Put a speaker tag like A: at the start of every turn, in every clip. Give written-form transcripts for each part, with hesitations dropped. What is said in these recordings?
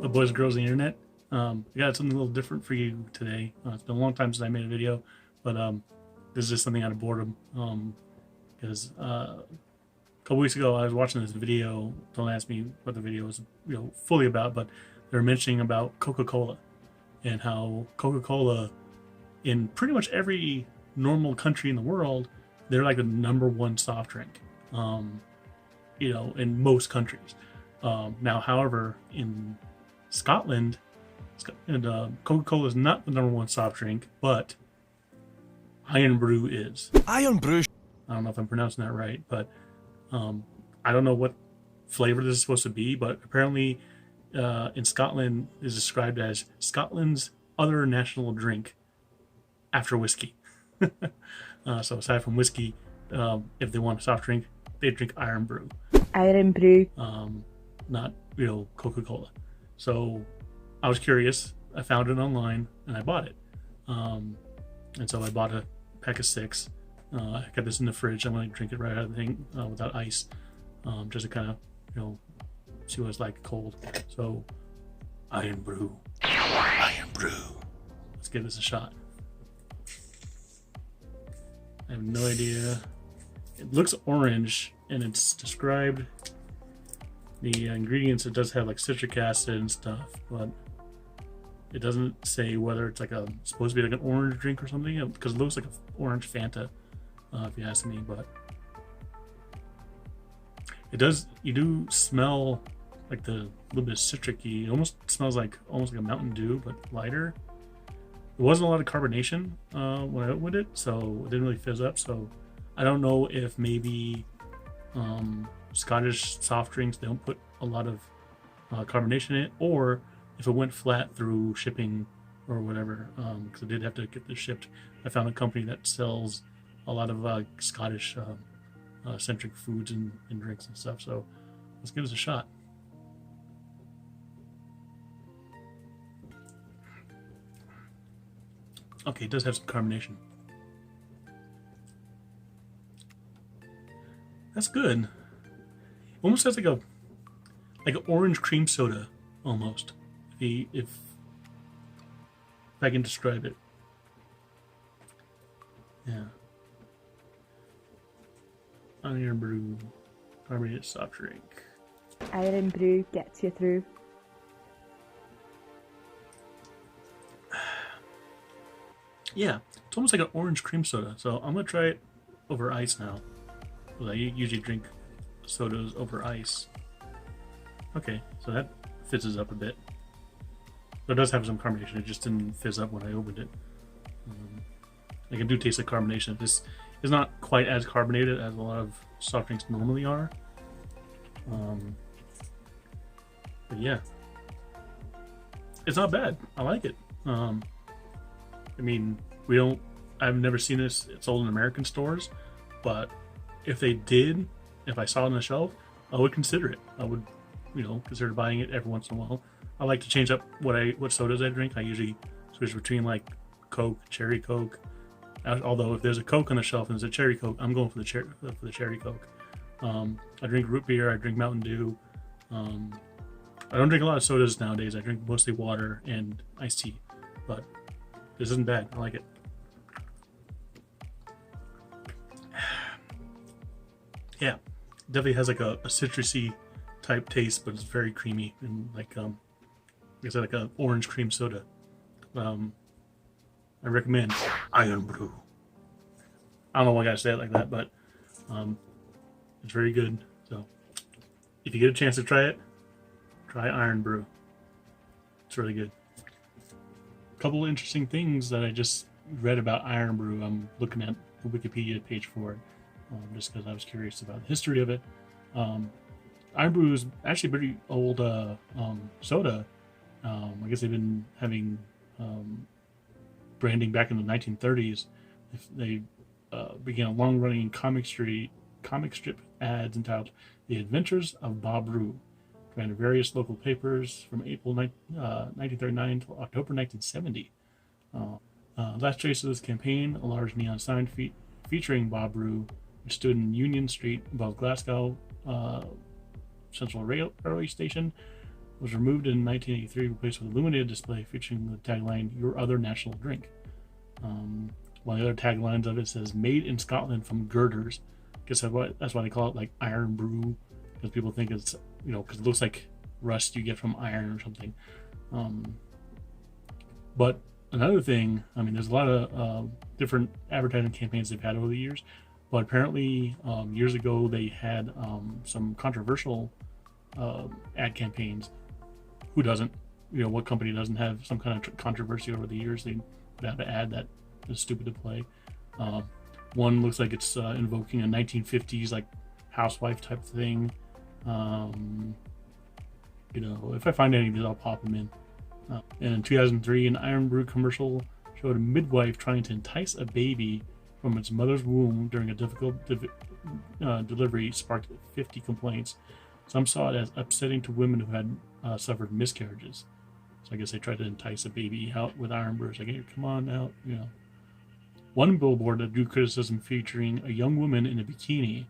A: the boys and girls of the internet. I got something a little different for you today. It's been a long time since I made a video, but this is just something out of boredom. Because a couple weeks ago I was watching this video. Don't ask me what the video was, fully about, but they were mentioning about Coca-Cola and how Coca-Cola, in pretty much every normal country in the world, they're like the #1 soft drink. In most countries. Now, however, in Scotland, Coca-Cola is not the #1 soft drink, but Irn-Bru is.
B: Irn-Bru.
A: I don't know if I'm pronouncing that right, but I don't know what flavor this is supposed to be, but apparently in Scotland is described as Scotland's other national drink after whiskey. So aside from whiskey, if they want a soft drink, they drink Irn-Bru.
C: Irn-Bru.
A: Not Coca-Cola. So I was curious. I found it online and I bought it. And so I bought a pack of 6. I got this in the fridge. I'm going to drink it right out of the thing without ice, just to kind of see what it's like cold. So Irn-Bru. Irn-Bru. Let's give this a shot. I have no idea. It looks orange, and it's described the ingredients. It does have like citric acid and stuff, but it doesn't say whether it's like supposed to be like an orange drink or something, because it looks like an orange Fanta, if you ask me. But it does. You do smell like the little bit citric-y. It almost smells like a Mountain Dew, but lighter. There wasn't a lot of carbonation when I opened it, so it didn't really fizz up. So I don't know if maybe Scottish soft drinks, they don't put a lot of carbonation in it, or if it went flat through shipping or whatever, because I did have to get this shipped. I found a company that sells a lot of Scottish centric foods and drinks and stuff. So let's give this a shot. Okay, it does have some carbonation. That's good. Almost has like an orange cream soda, almost. If I can describe it. Yeah. Irn-Bru carbonated soft drink.
C: Irn-Bru gets you through.
A: Yeah, it's almost like an orange cream soda. So I'm gonna try it over ice now. I usually drink sodas over ice. Okay, so that fizzes up a bit. But it does have some carbonation. It just didn't fizz up when I opened it. I can do taste the carbonation. This is not quite as carbonated as a lot of soft drinks normally are. But yeah, it's not bad. I like it. I mean, I've never seen this sold in American stores, but if I saw it on the shelf, I would consider it. I would, consider buying it every once in a while. I like to change up what sodas I drink. I usually switch between like Coke, cherry Coke. Although if there's a Coke on the shelf and there's a cherry Coke, I'm going for the cherry Coke. I drink root beer. I drink Mountain Dew. I don't drink a lot of sodas nowadays. I drink mostly water and iced tea. But this isn't bad. I like it. Yeah, definitely has like a citrusy type taste, but it's very creamy and like it's like an orange cream soda. I recommend Irn-Bru. I don't know why I gotta say it like that, but it's very good. So if you get a chance to try it, try Irn-Bru. It's really good. A couple of interesting things that I just read about Irn-Bru. I'm looking at the Wikipedia page for it, just because I was curious about the history of it. Irn-Bru is actually a pretty old soda. I guess they've been having branding back in the 1930s. They began a long-running comic strip ads entitled "The Adventures of Bob Roo," ran in various local papers from April 1939 to October 1970. Last trace of this campaign, a large neon sign featuring Bob Roo, which stood in Union Street above Glasgow Central Railway Station, was removed in 1983, replaced with a illuminated display featuring the tagline "Your Other National Drink." One of the other taglines of it says "Made in Scotland from girders." I guess that's why they call it like Irn-Bru, because people think it's, because it looks like rust you get from iron or something. But another thing, there's a lot of different advertising campaigns they've had over the years, but apparently years ago they had some controversial ad campaigns. Who doesn't? What company doesn't have some kind of controversy over the years? They have an ad that is stupid to play. One looks like it's invoking a 1950s like housewife type thing. If I find any of these, I'll pop them in. And in 2003, an Irn-Bru commercial showed a midwife trying to entice a baby from its mother's womb during a difficult delivery, sparked 50 complaints. Some saw it as upsetting to women who had suffered miscarriages. So I guess they tried to entice a baby out with Irn-Bru. It's like, hey, come on out, One billboard that drew criticism featuring a young woman in a bikini,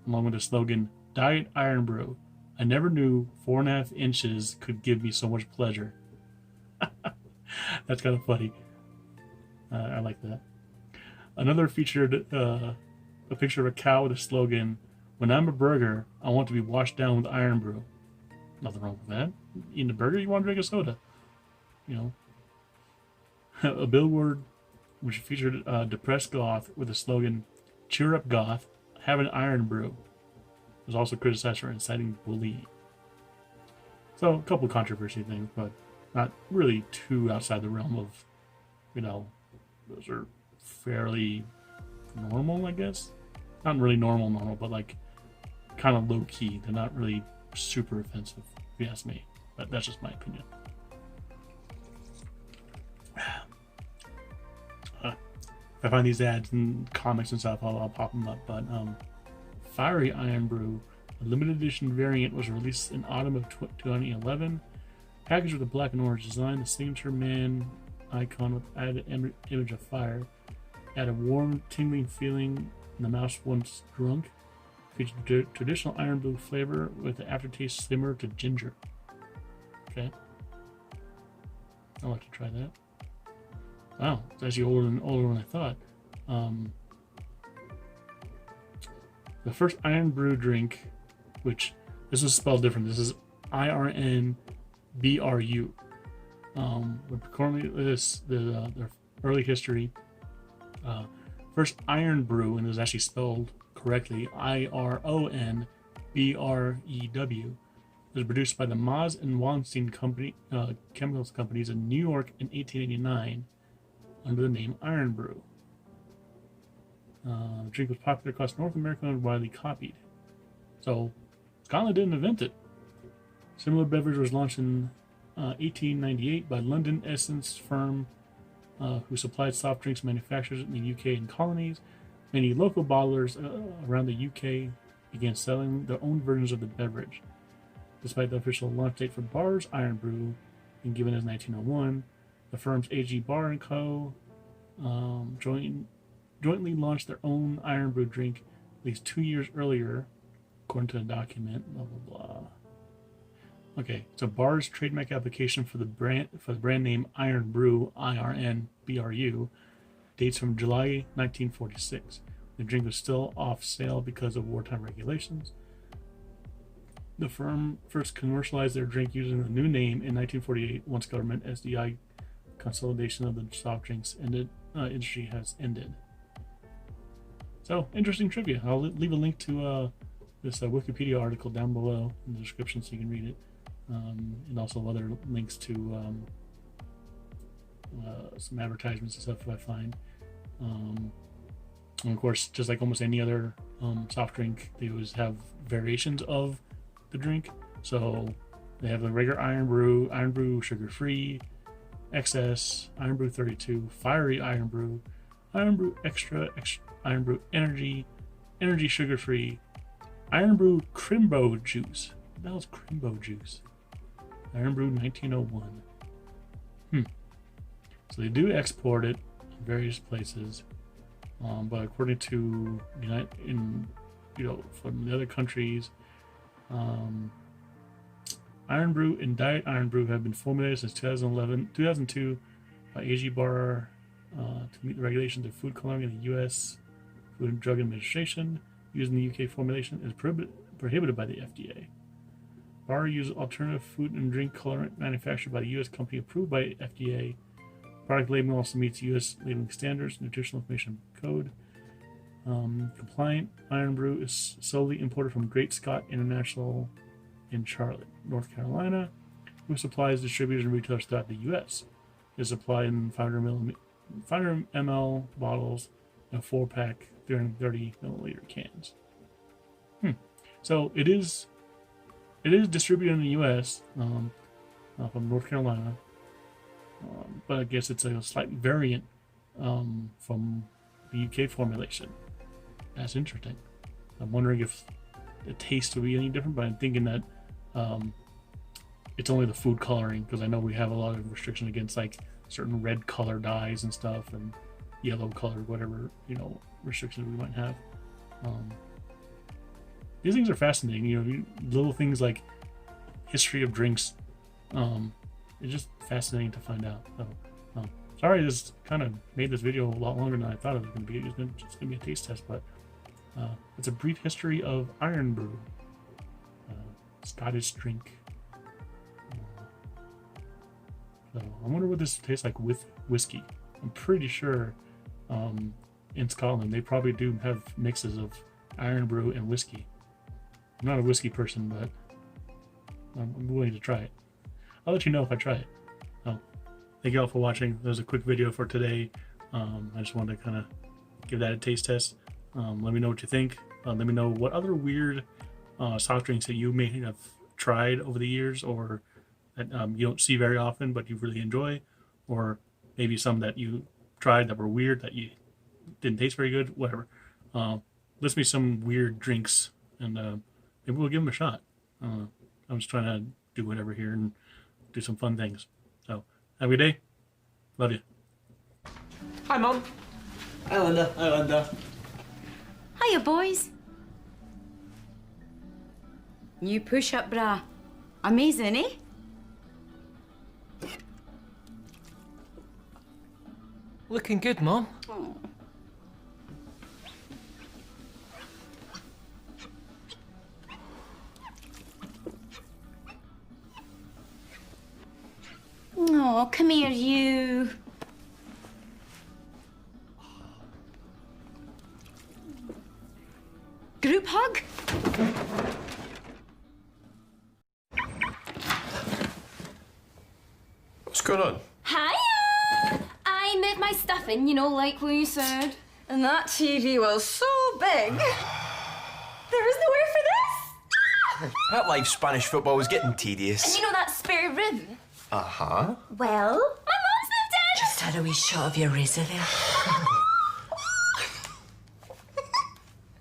A: along with the slogan, "Diet Irn-Bru. I never knew 4.5 inches could give me so much pleasure." That's kind of funny. I like that. Another featured a picture of a cow with a slogan, "When I'm a burger, I want to be washed down with Irn-Bru." Nothing wrong with that. Eating a burger, you want to drink a soda. A billboard which featured a depressed goth with the slogan, "Cheer up, goth, have an Irn-Bru," was also criticized for inciting bullying. So a couple controversy things, but not really too outside the realm of, those are fairly normal, I guess. Not really normal, but like kind of low key. They're not really super offensive, if you ask me. But that's just my opinion. If I find these ads in comics and stuff, I'll pop them up. But Fiery Irn-Bru, a limited edition variant, was released in autumn of 2011. Packaged with a black and orange design, the signature man icon with added image of fire, had a warm, tingling feeling in the mouth once drunk. Featured traditional Irn-Bru flavor with the aftertaste similar to ginger. Okay, I'd like to try that. Wow, it's actually older than I thought. The first Irn-Bru drink, which this is spelled different. This is Irn-Bru. Currently, their early history. First Irn-Bru, and it was actually spelled correctly, Ironbrew, was produced by the Maz and Wallenstein Company, chemicals companies in New York in 1889 under the name Irn-Bru. The drink was popular across North America and widely copied. So, Scotland didn't invent it. Similar beverage was launched in 1898 by London Essence firm, who supplied soft drinks manufacturers in the UK and colonies. Many local bottlers around the UK began selling their own versions of the beverage. Despite the official launch date for bars, Irn-Bru being given as 1901, the firm's AG Bar & Co. Jointly launched their own Irn-Bru drink at least 2 years earlier, according to the document. Blah blah blah. Okay, so Bar's trademark application for the brand name Irn-Bru, IRN-BRU, dates from July 1946. The drink was still off sale because of wartime regulations. The firm first commercialized their drink using the new name in 1948, once government SDI consolidation of the soft drinks industry has ended. So, interesting trivia. I'll leave a link to this Wikipedia article down below in the description so you can read it. And also other links to some advertisements and stuff if I find. And of course, just like almost any other soft drink, they always have variations of the drink. So they have the regular Irn-Bru, Irn-Bru sugar-free, XS, Irn-Bru 32, Fiery Irn-Bru, Irn-Bru extra, Irn-Bru energy, energy sugar-free, Irn-Bru Crimbo juice. What the hell is Crimbo juice? Irn-Bru 1901. So they do export it in various places, but according to from the other countries, Irn-Bru and Diet Irn-Bru have been formulated since 2002 by AG Bar to meet the regulations of food coloring in the U.S. Food and Drug Administration. Using the UK formulation is prohibited by the FDA. Bar uses alternative food and drink colorant manufactured by the U.S. company approved by FDA. Product labeling also meets U.S. labeling standards, nutritional information code. Compliant. Irn-Bru is solely imported from Great Scott International in Charlotte, North Carolina, who supplies distributors and retailers throughout the U.S. It is supplied in 500 ml bottles and 4-pack 330 milliliter cans. So it is distributed in the U.S. From North Carolina, but I guess it's a slight variant from the UK formulation. That's interesting. I'm wondering if the taste will be any different, but I'm thinking that it's only the food coloring, because I know we have a lot of restriction against like certain red color dyes and stuff, and yellow color, whatever, restrictions we might have. These things are fascinating, little things like history of drinks. It's just fascinating to find out. So, sorry, this kind of made this video a lot longer than I thought it was going to be. It's going to be a taste test, but it's a brief history of Irn-Bru, Scottish drink. So I wonder what this tastes like with whiskey. I'm pretty sure in Scotland they probably do have mixes of Irn-Bru and whiskey. I'm not a whiskey person, but I'm willing to try it. I'll let you know if I try it. Oh, thank you all for watching. That was a quick video for today. I just wanted to kind of give that a taste test. Let me know what you think. Let me know what other weird soft drinks that you may have tried over the years, or that you don't see very often but you really enjoy, or maybe some that you tried that were weird that you didn't taste very good, whatever. List me some weird drinks and maybe we'll give them a shot. I'm just trying to do whatever here and do some fun things. So have a good day. Love you.
B: Hi, Mum. Hi, Linda. Hi, Linda.
D: Hiya, boys. New push-up bra. Amazing, eh?
B: Looking good, Mum.
D: Oh, come here, you. Group hug?
E: What's going on?
F: Hiya! I moved my stuff in, like what you said.
D: And that TV was so big. There was nowhere for this.
E: That live Spanish football was getting tedious.
F: And you know that spare room?
E: Uh-huh.
F: Well, my mom's moved in!
D: Just had a wee shot of your razor there.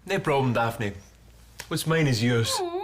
E: No problem, Daphne. What's mine is yours.
F: Aww.